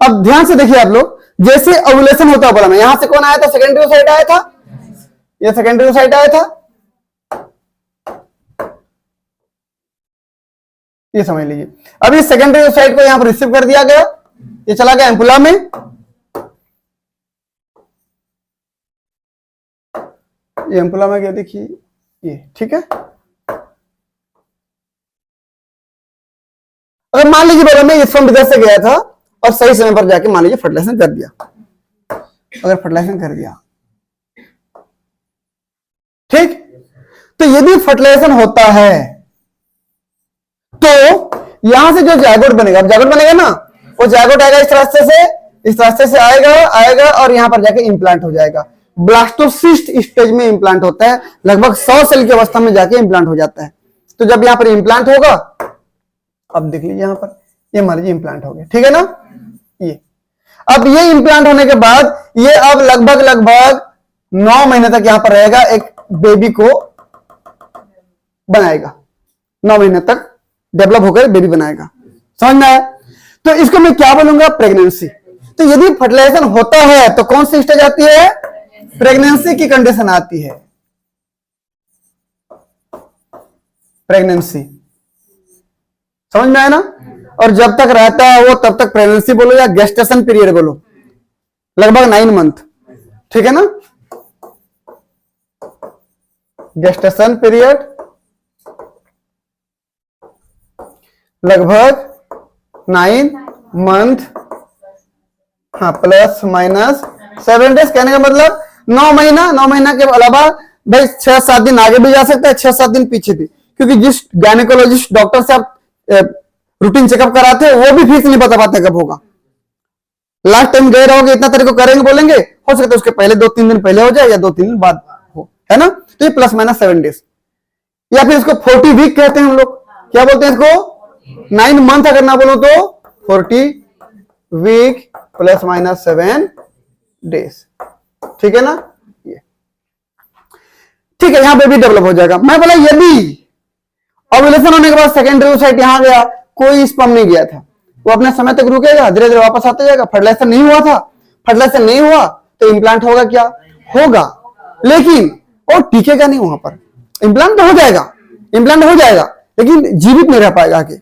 अब ध्यान से देखिए आप लोग, जैसे ओव्यूलेशन होता है बोला मैं, यहां से कौन आया था? सेकेंडरी ओसाइट आया था, ये सेकेंडरी ओसाइट आया था, ये समझ लीजिए। अब इस सेकेंडरी ओसाइट को यहां पर रिसीव कर दिया गया, ये चला गया एम्पुला में, ये एम्पुला में गया, देखिए ये, ठीक है। अगर मान लीजिए बोला मैं स्पर्म इधर से गया था और सही समय पर जाके मान लीजिए फर्टिलाइजेशन कर दिया, अगर फर्टिलाइजेशन कर दिया, ठीक, तो यदि फर्टिलाइजेशन होता है तो यहां से जो जायगोट बनेगा, अब जायगोट बनेगा ना, वो जायगोट आएगा इस रास्ते से, इस रास्ते से आएगा और यहां पर जाके इंप्लांट हो जाएगा। ब्लास्टोसिस्ट स्टेज में इंप्लांट होता है, लगभग 100 सेल की अवस्था में जाके इंप्लांट हो जाता है। तो जब यहां पर इंप्लांट होगा, अब देख लीजिए यहां पर, ये मान लीजिए इंप्लांट हो गया, ठीक है ना। ये अब ये इंप्लांट होने के बाद ये अब लगभग 9 महीने तक यहां पर रहेगा, एक बेबी को बनाएगा, 9 महीने तक डेवलप होकर बेबी बनाएगा, समझ में आया। तो इसको मैं क्या बोलूंगा? प्रेगनेंसी। तो यदि फर्टिलाइजेशन होता है तो कौन सी स्टेज आती है? प्रेगनेंसी की कंडीशन आती है, प्रेगनेंसी, समझ में आया ना। और जब तक रहता है वो तब तक प्रेगनेंसी बोलो या गेस्टेशन पीरियड बोलो, लगभग 9 मंथ, ठीक है ना। गेस्टेशन पीरियड लगभग 9 मंथ, हाँ, प्लस माइनस 7 डेज, कहने का मतलब 9 महीना। 9 महीना के अलावा भाई 6-7 दिन आगे भी जा सकता है, 6-7 दिन पीछे भी, क्योंकि जिस गायनेकोलॉजिस्ट डॉक्टर से आप रूटीन चेकअप कराते हैं वो भी फिक्स नहीं बता पाते कब होगा। लास्ट टाइम गए रहोगे, इतना तारीख को करेंगे बोलेंगे, हो सकता है उसके पहले 2-3 दिन पहले हो जाए या 2-3 दिन बाद हो, है ना। तो ये प्लस माइनस 7 डेज, या फिर इसको 40 वीक कहते हैं हम लोग। क्या बोलते हैं इसको? 9 मंथ अगर ना बोलो तो 40 वीक प्लस माइनस 7 डेज, ठीक है ना। ये ठीक है, यहां पे भी डेवलप हो जाएगा। मैं बोला यदि ओव्यूलेशन होने के बाद सेकेंडरी ओसाइट यहां गया, कोई स्पर्म नहीं गया था, वो अपने समय तक रुकेगा, धीरे धीरे वापस आता जाएगा। फर्टिलाइजेशन नहीं हुआ था, फर्टिलाइजेशन नहीं हुआ तो इंप्लांट होगा, क्या होगा, लेकिन वो टिकेगा नहीं वहां पर। इंप्लांट तो हो जाएगा, इंप्लांट हो जाएगा, लेकिन जीवित नहीं रह पाएगा आगे,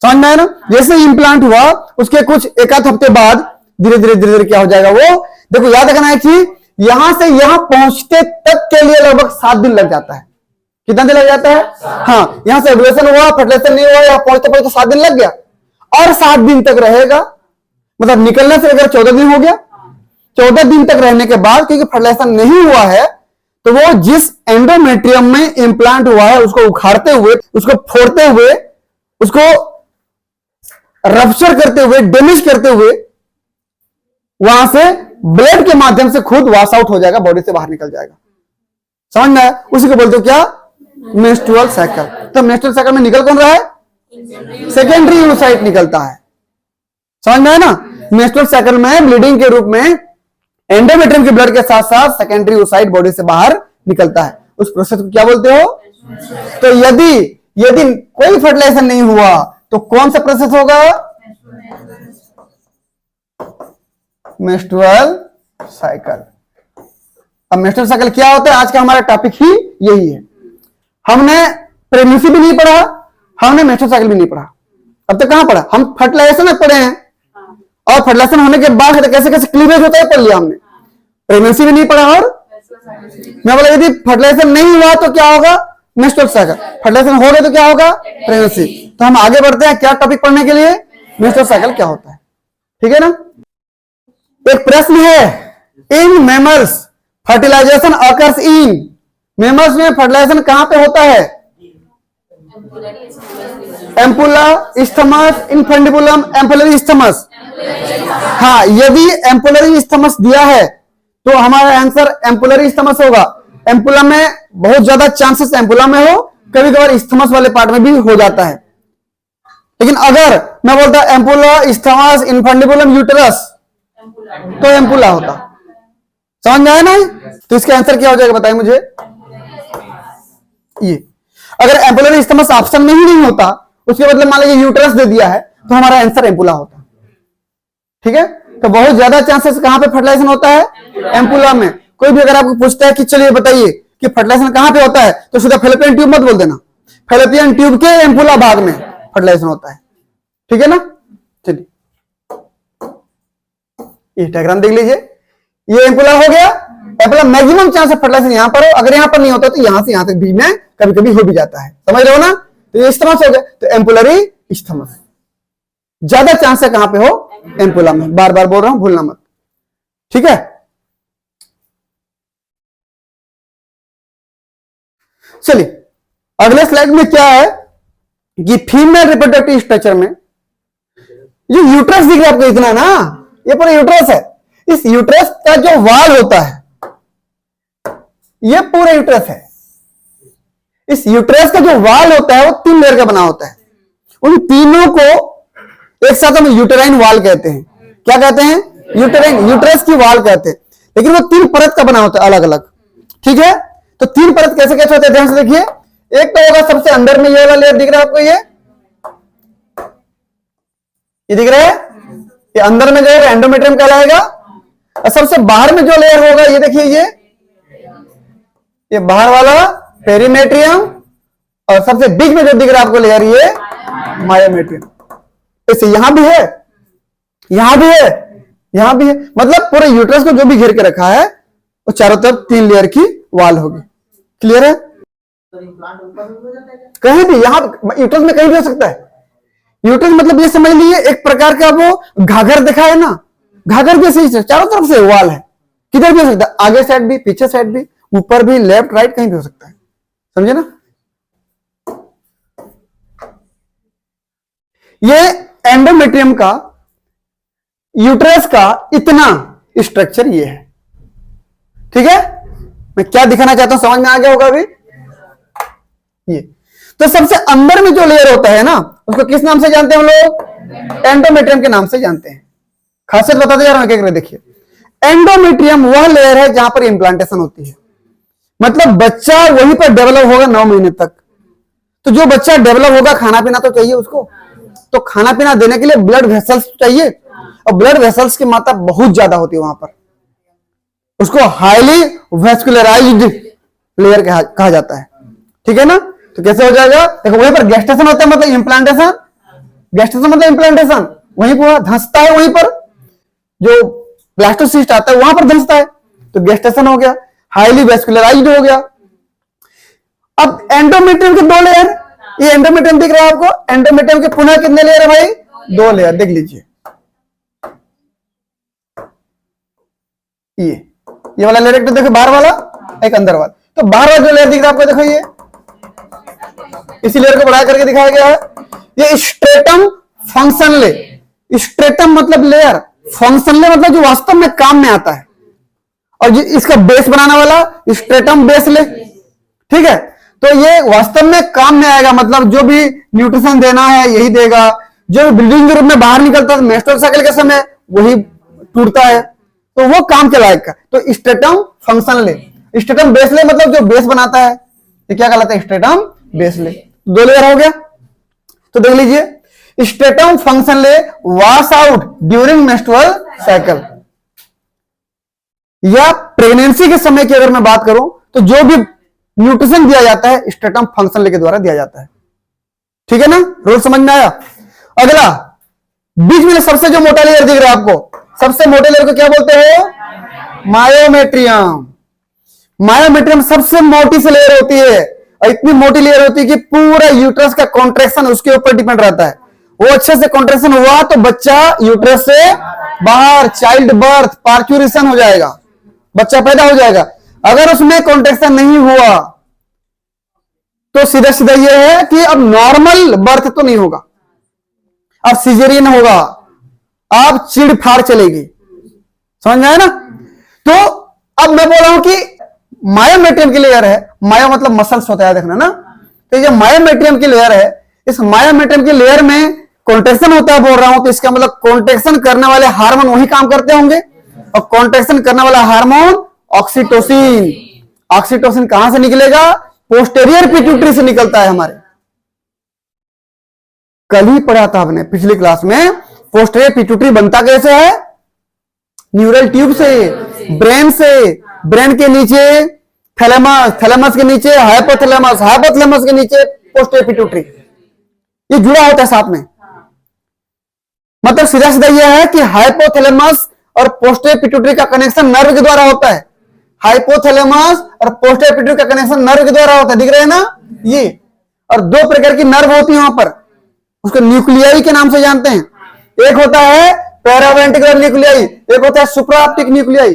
समझ में आया ना। जैसे इंप्लांट हुआ उसके कुछ 1-8 हफ्ते बाद धीरे धीरे क्या हो जाएगा वो, देखो याद रखना है कि यहां से यहां पहुंचते तक के लिए लगभग 7 दिन लग जाता है। कितना दिन लग जाता है? हाँ, यहां से ओव्यूलेशन हुआ, फर्टिलाइजेशन नहीं हुआ, यहां पहुंचते 7 दिन लग गया, और 7 दिन तक रहेगा, मतलब निकलने से अगर 14 दिन हो गया, 14 दिन तक रहने के बाद, क्योंकि फर्टिलाइजेशन नहीं हुआ है, तो वो जिस एंडोमेट्रियम में इंप्लांट हुआ है उसको उखाड़ते हुए, उसको फोड़ते हुए, उसको रप्चर करते हुए, डैमेज करते हुए, वहां से ब्लड के माध्यम से खुद वॉश आउट हो जाएगा, बॉडी से बाहर निकल जाएगा, समझ में आया। उसी को बोलते हो क्या? Menstrual cycle. तो मेंस्ट्रुअल साइकिल में निकल कौन रहा है? सेकेंडरी ओसाइट निकलता है, समझ में आया ना। मेंस्ट्रुअल साइकिल में ब्लीडिंग के रूप में एंडोमेट्रियम के ब्लड के साथ साथ सेकेंडरी ओसाइट बॉडी से बाहर निकलता है। उस प्रोसेस को क्या बोलते हो? तो यदि कोई फर्टिलाइजेशन नहीं हुआ तो कौन सा प्रोसेस होगा? Menstrual cycle. अब मेंस्ट्रुअल साइकिल क्या होता है, आज का हमारा टॉपिक ही यही है। हमने प्रेगनेंसी भी नहीं पढ़ा, हमने मेंस्ट्रुअल साइकिल भी नहीं पढ़ा, अब तक कहां पढ़ा? हम फर्टिलाइजेशन में पढ़े हैं, और फर्टिलाइजेशन होने के बाद कैसे कैसे क्लीवेज होता है पढ़ लिया हमने। प्रेगनेंसी भी नहीं पढ़ा, और मैं बोला यदि फर्टिलाइजेशन नहीं हुआ तो क्या होगा? Menstrual cycle. फर्टिलाइजेशन हो गया तो क्या होगा? प्रेगनेंसी। तो हम आगे बढ़ते हैं क्या टॉपिक पढ़ने के लिए? मेंस्ट्रुअल साइकिल क्या होता है, ठीक है ना। एक प्रश्न है, in mammals fertilization occurs in, mammals में फर्टिलाइजेशन कहां पे होता है? Ampulla, isthmus, infundibulum, ampullary isthmus. हाँ, यदि एम्पुलरी इस्थमस दिया है तो हमारा आंसर एम्पुलरी इस्थमस होगा। एम्पुला में बहुत ज्यादा चांसेस एम्पुला में हो, कभी कभार इस्थमस वाले पार्ट में भी हो जाता है, लेकिन अगर मैं बोलता एम्पुला, इस्थमस, इनफंडिबुलम, यूटेरस तो एम्पुला होता, समझ में आया ना। तो इसका आंसर क्या हो जाएगा बताइए मुझे। ये अगर एम्पुलरी इस्थमस ऑप्शन में ही नहीं होता, उसके बदले मान लीजिए यूटेरस दे दिया है, तो हमारा आंसर एम्पुला होता। ठीक है, तो बहुत ज्यादा चांसेस कहां पे फर्टिलाइजेशन होता है? एम्पुला में। कोई भी अगर आपको पूछता है कि चलिए बताइए कि फर्टिलाइजेशन कहां पे होता है, तो सीधा फैलोपियन ट्यूब मत बोल देना, फैलोपियन ट्यूब के एम्पुला भाग में फर्टिलाइजेशन होता है। ठीक है ना? चलिए ये डायग्राम देख लीजिए, ये एम्पुला हो गया। एम्पुला मैक्सिमम चांस फर्टिलाइजेशन यहां पर हो, अगर यहां पर नहीं होता तो यहां से यहां तक बीच में कभी कभी हो भी जाता है। समझ रहे हो ना? तो ये इस्थमस हो गया, तो एम्पुलरी इस्थमस ज्यादा चांस है कहां पे हो? एम्पुला में। बार बार बोल रहा हूं, भूलना मत। ठीक है, चलिए अगले स्लाइड में क्या है कि फीमेल रिप्रोडक्टिव स्ट्रक्चर में ये यूट्रस दिख रहा है आपको इतना ना, ये पूरा यूट्रस है। इस यूट्रस का जो वाल होता है, ये पूरा यूट्रस है। इस यूट्रस का जो वाल होता है वो 3 लेयर का बना होता है। उन तीनों को एक साथ हम यूटेराइन वाल कहते हैं। क्या कहते हैं? यूटेराइन, यूट्रस की वाल कहते हैं। लेकिन वो 3 परत का बना होता है अलग अलग। ठीक है, तो 3 परत कैसे कैसे होते हैं ध्यान से देखिए। एक तो होगा सबसे अंदर में ये वाला लेयर दिख रहा है आपको, ये दिख रहा है, ये अंदर में जो है एंडोमेट्रियम कहलाएगा। और सबसे बाहर में जो लेयर होगा ये देखिए, ये बाहर वाला पेरीमेट्रियम, और सबसे बीच में जो दिख रहा है आपको लेयर ये मायोमेट्रियम। इसे यहां भी है, यहां भी है, यहां भी है, मतलब पूरे यूट्रस को जो भी घेर के रखा है वो चारों तरफ 3 लेयर की वाल होगी। क्लियर है? कहीं भी, यहां यूट्रस में कहीं भी हो सकता है। यूट्रस मतलब ये समझ लीजिए एक प्रकार का वो घाघर दिखा है ना, घाघर जैसे चारों तरफ से वाल है, किधर भी हो सकता है, आगे साइड भी, पीछे साइड भी, ऊपर भी, लेफ्ट राइट कहीं भी हो सकता है। समझे ना? ये एंडोमेट्रियम का, यूट्रस का इतना स्ट्रक्चर ये है। ठीक है, मैं क्या दिखाना चाहता हूं समझ में आ गया होगा अभी? ये तो सबसे अंदर में जो लेयर होता है ना, उसको किस नाम से जानते हैं हम लोग? एंडोमेट्रियम के नाम से जानते हैं। खासियत बताते जा रहा हूं, क्या देखिए, एंडोमेट्रियम वह लेयर है जहां पर इंप्लांटेशन होती है, मतलब बच्चा वहीं पर डेवलप होगा 9 महीने तक। तो जो बच्चा डेवलप होगा, खाना पीना तो चाहिए उसको, तो खाना पीना देने के लिए ब्लड वेसल्स चाहिए, और ब्लड वेसल्स की मात्रा बहुत ज्यादा होती है वहां पर। उसको हाईली वेस्कुलराइज्ड लेयर कहा जाता है। ठीक है ना? तो कैसे हो जाएगा? देखो वहीं पर गेस्टेशन होता है, मतलब इम्प्लांटेशन, गेस्टेशन मतलब इम्प्लांटेशन, वहीं पर धंसता है, वहीं पर जो ब्लास्टोसिस्ट आता है वहां पर धंसता है, तो गेस्टेशन हो गया, हाईली वेस्कुलराइज्ड हो गया। अब एंडोमेट्रियम के 2 लेयर, ये एंडोमेट्रियम दिख रहा है आपको, एंडोमेट्रियम के पुनः कितने लेयर है भाई? 2 लेयर। देख लीजिए, ये वाला लेयर, एक तो देखो बाहर वाला, एक अंदर वाला। तो बाहर वाला जो लेयर दिख रहा है आपको, देखो ये इसी लेयर को बढ़ा करके दिखाया गया है, ये स्ट्रेटम फंक्शनले। स्ट्रेटम मतलब लेयर, फंक्शनले मतलब जो वास्तव में काम में आता है, और इसका बेस बनाने वाला स्ट्रेटम बेसले। ठीक है, तो ये वास्तव में काम में आएगा, मतलब जो भी न्यूट्रिशन देना है यही देगा। जो ब्लीडिंग के रूप में बाहर निकलता है मेंस्ट्रुअल साइकिल के समय, वही टूटता है, तो वो काम के लायक का। तो स्ट्रेटम फंक्शनले, स्ट्रेटम बेसले मतलब जो बेस बनाता है, ये क्या कहलाता है? स्ट्रेटम बेसले। 2 लेयर हो गया। तो देख लीजिए, stratum functionalis wash out during menstrual cycle, या प्रेगनेंसी के समय की अगर मैं बात करूं तो जो भी न्यूट्रिशन दिया जाता है स्ट्रेटम फंक्शनले के द्वारा दिया जाता है। ठीक है ना? रूल समझ में आया? अगला, बीच में सबसे जो मोटा लेयर दिख रहा है आपको, सबसे मोटे लेयर को क्या बोलते हो? मायोमेट्रियम। मायोमेट्रियम सबसे मोटी सी लेयर होती है, और इतनी मोटी लेयर होती है कि पूरा यूट्रस का कॉन्ट्रैक्शन उसके ऊपर डिपेंड रहता है। वो अच्छे से कॉन्ट्रैक्शन हुआ तो बच्चा यूट्रस से बाहर, चाइल्ड बर्थ, पार्चुरेशन हो जाएगा, बच्चा पैदा हो जाएगा। अगर उसमें कॉन्ट्रैक्शन नहीं हुआ तो सीधा सीधा यह है कि अब नॉर्मल बर्थ तो नहीं होगा, अब सिजेरियन होगा, अब चिड़फाड़ चलेगी। समझ में आया ना? तो अब मैं बोल रहा हूं कि मायोमेट्रियम की लेयर है, मायो मतलब मसल्स होता है, देखना ना, तो ये मायोमेट्रियम की लेयर है। इस मायोमेट्रियम की लेयर में कॉन्ट्रैक्शन होता है बोल रहा हूं, तो इसका मतलब कॉन्ट्रैक्शन करने वाले हार्मोन वही काम करते होंगे, और कॉन्ट्रैक्शन करने वाला हार्मोन ऑक्सीटोसिन। ऑक्सीटोसिन कहां से निकलेगा? पोस्टेरियर पिट्यूटरी से निकलता है। हमारे कल ही पढ़ा था हमने पिछली क्लास में पोस्टीरियर पिट्यूटरी बनता कैसे है? न्यूरल ट्यूब से, ब्रेन से। ब्रेन के नीचे थैलेमस, थैलेमस के नीचे हाइपोथैलेमस, हाइपोथैलेमस के नीचे पोस्टीरियर पिट्यूटरी। ये जुड़ा होता है साथ में। मतलब सीधा सीधा यह है कि हाइपोथैलेमस और पोस्टीरियर पिट्यूटरी का कनेक्शन नर्व के द्वारा होता है। हाइपोथैलेमस और पोस्टीरियर पिट्यूटरी का कनेक्शन नर्व के द्वारा होता है, दिख रहे हैं ना ये। और दो प्रकार की नर्व होती है वहां पर, उसको न्यूक्लियाई के नाम से जानते हैं। एक होता है पैरावेंट्रिकुलर न्यूक्लियाई, एक होता है सुप्राऑप्टिक न्यूक्लियाई।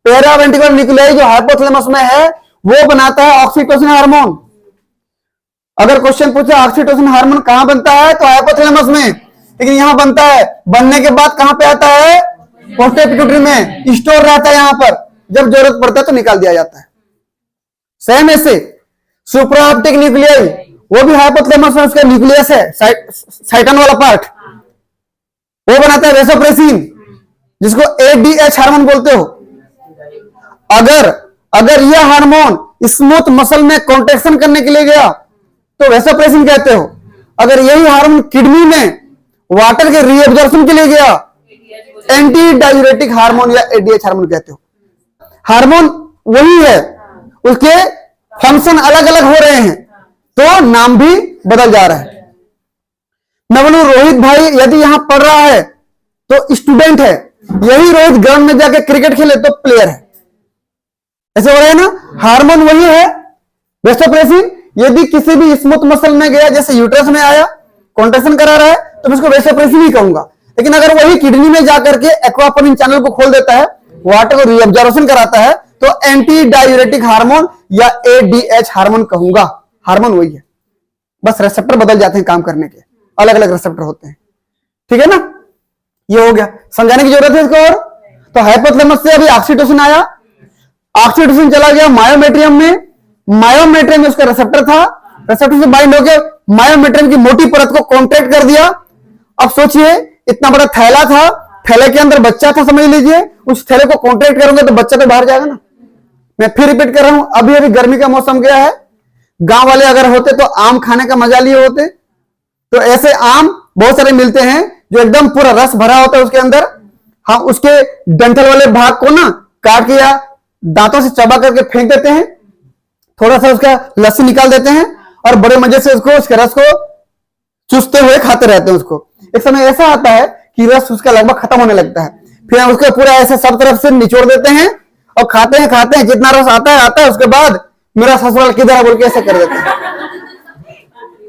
पैरावेंट्रिकुलर न्यूक्लियाई जो हाइपोथैलेमस में है वो बनाता है ऑक्सीटोसिन हार्मोन। अगर क्वेश्चन पूछे ऑक्सीटोसिन हार्मोन कहां बनता है तो हाइपोथैलेमस में, लेकिन यहां बनता है। बनने के बाद कहां पे आता है? पोस्टीरियर पिट्यूटरी में स्टोर रहता है यहां पर, जब जरूरत पड़ता है तो निकाल दिया जाता है। सेम ऐसे सुप्राऑप्टिक न्यूक्लियाई, वो भी हाइपोथैलेमस में उसका न्यूक्लियस है, साइटन वाला पार्ट, वो बनाता है वेसोप्रेसिन, जिसको एडीएच हार्मोन बोलते हो। अगर यह हार्मोन स्मूथ मसल में कॉन्ट्रैक्शन करने के लिए गया तो वेसोप्रेसिन कहते हो। अगर यही हार्मोन किडनी में वाटर के रीअब्जॉर्प्शन के लिए गया, एंटी डायूरेटिक हार्मोन या एडीएच हार्मोन कहते हो। हार्मोन वही है, उसके फंक्शन अलग अलग हो रहे हैं तो नाम भी बदल जा रहा है। मैं बोलूं रोहित भाई यदि यहां पढ़ रहा है तो स्टूडेंट है, यही रोहित ग्राउंड में जाके क्रिकेट खेले तो प्लेयर है। ऐसे हो रहा है ना। हार्मोन वही है वेसोप्रेसिन। यदि किसी भी स्मूथ मसल में गया, जैसे यूट्रस में आया, कॉन्ट्रैक्शन करा रहा है, तो मैं इसको वेसोप्रेसिन ही कहूंगा। लेकिन अगर वही किडनी में जाकर के एक्वापोरिन चैनल को खोल देता है, वाटर को रीअब्जॉर्प्शन कराता है, तो एंटी डायूरेटिक हार्मोन या एडीएच हार्मोन कहूंगा। हार्मोन वही है, बस रिसेप्टर बदल जाते हैं काम करने के, अलग अलग रिसेप्टर होते हैं। ठीक है ना, ये हो गया। समझाने की जरूरत है इसको और? तो हाइपोथैलेमस से अभी ऑक्सीटोसिन आया, ऑक्सीटोसिन चला गया मायोमेट्रियम में। मायोमेट्रियम में उसका रिसेप्टर था, रिसेप्टर से बाइंड होकर मायोमेट्रियम की मोटी परत को कॉन्ट्रैक्ट कर दिया। अब सोचिए इतना बड़ा थैला था, थैले के अंदर बच्चा था, समझ लीजिए। उस थैले को कॉन्ट्रैक्ट करोगे तो बच्चा तो बाहर जाएगा ना। मैं फिर रिपीट कर रहा हूं, अभी अभी गर्मी का मौसम गया है। गांव वाले अगर होते तो आम खाने का मजा लिए होते। तो ऐसे आम बहुत सारे मिलते हैं जो एकदम पूरा रस भरा होता है उसके अंदर। हम उसके डंठल वाले भाग को ना काट के या दांतों से चबा करके फेंक देते हैं, थोड़ा सा उसका लस्सी निकाल देते हैं और बड़े मजे से उसके रस को चूसते हुए खाते रहते हैं उसको। एक समय ऐसा आता है कि रस उसका लगभग खत्म होने लगता है, फिर हम उसको पूरा ऐसे सब तरफ से निचोड़ देते हैं और खाते हैं जितना रस आता है। उसके बाद मेरा ससुराल किधर है बोल के ऐसे कर देते हैं।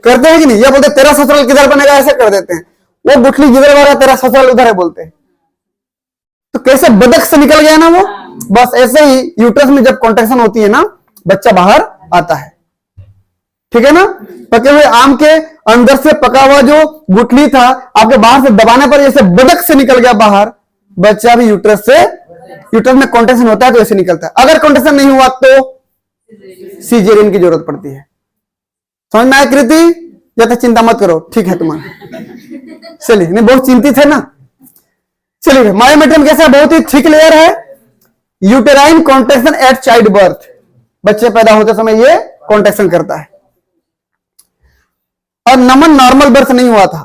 करते हैं कि नहीं? ये बोलते तेरा ससुराल किधर बनेगा, ऐसे कर देते हैं। वो गुठली जिधर वाला तेरा ससुराल उधर है बोलते हैं। तो कैसे बदक से निकल गया ना वो। बस ऐसे ही यूट्रस में जब कॉन्ट्रैक्शन होती है ना, बच्चा बाहर आता है। ठीक है ना। पके हुए आम के अंदर से पका हुआ जो गुठली था, आपके बाहर से दबाने पर जैसे बदक से निकल गया बाहर, बच्चा भी यूट्रस में कॉन्ट्रैक्शन होता है तो ऐसे निकलता है। अगर कॉन्ट्रैक्शन नहीं हुआ तो सीजेरियन की जरूरत पड़ती है। समझ में आया कृति? या तो चिंता मत करो, ठीक है तुम्हारा। चलिए, नहीं बहुत चिंतित है ना। चलिए, मायोमेट्रियम कैसा? बहुत ही थिक लेयर है। Uterine contraction at child birth, बच्चे पैदा होते समय ये कॉन्ट्रैक्शन करता है। और नमन नॉर्मल बर्थ नहीं हुआ था।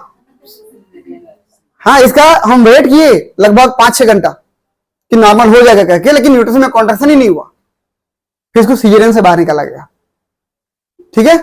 हाँ, इसका हम वेट किए लगभग 5-6 घंटा कि नॉर्मल हो जाएगा करके, लेकिन यूट्रस में कॉन्ट्रैक्शन ही नहीं हुआ। फिर इसको सीजेरियन से बाहर निकाला गया। ठीक है।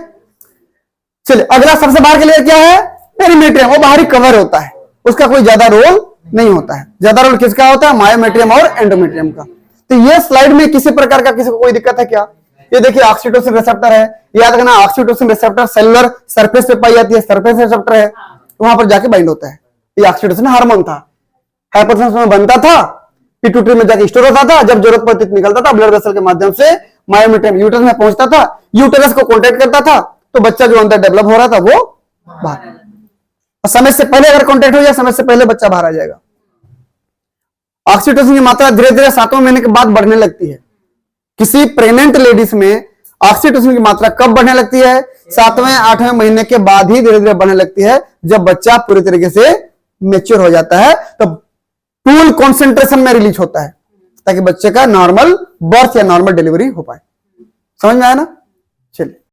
चलिए, अगला सबसे बाहर के लेयर क्या है? पेरीमेट्रियम। वो बाहरी कवर होता है, उसका कोई ज्यादा रोल नहीं होता है। ज्यादा रोल किसका होता है? मायोमेट्रियम और एंडोमेट्रियम का। तो ये स्लाइड में किसी प्रकार का किसी को कोई दिक्कत है क्या? ये देखिए ऑक्सीटोसिन रिसेप्टर है, याद रखना ऑक्सीटोसिन रिसेप्टर सेलुलर सरफेस पे पाई जाती है, सरफेस रिसेप्टर है, वहां पर जाके बाइंड होता है। ये ऑक्सीटोसिन हार्मोन था, हाइपोथैलेमस में बनता था, पिट्यूटरी में जाके स्टोर होता था, जब जरूरत पड़ती निकलता था ब्लड वेसल के माध्यम से मायोमेट्रियम यूट्रस में पहुंचता था, यूट्रस को कॉन्ट्रैक्ट करता था, तो बच्चा जो अंदर डेवलप हो रहा था वो बाहर। समय से पहले अगर कॉन्ट्रैक्ट हो जाए, समय से पहले बच्चा बाहर आ जाएगा। ऑक्सीटोसिन की मात्रा धीरे धीरे 7वें महीने के बाद बढ़ने लगती है। किसी प्रेग्नेंट लेडीज में ऑक्सीटोसिन की मात्रा कब बढ़ने लगती है? 7वें-8वें महीने के बाद ही धीरे धीरे बढ़ने लगती है। जब बच्चा पूरी तरीके से मैच्योर हो जाता है तो फुल कॉन्सेंट्रेशन में रिलीज होता है, ताकि बच्चे का नॉर्मल बर्थ या नॉर्मल डिलीवरी हो पाए। समझ में आया ना? चलिए।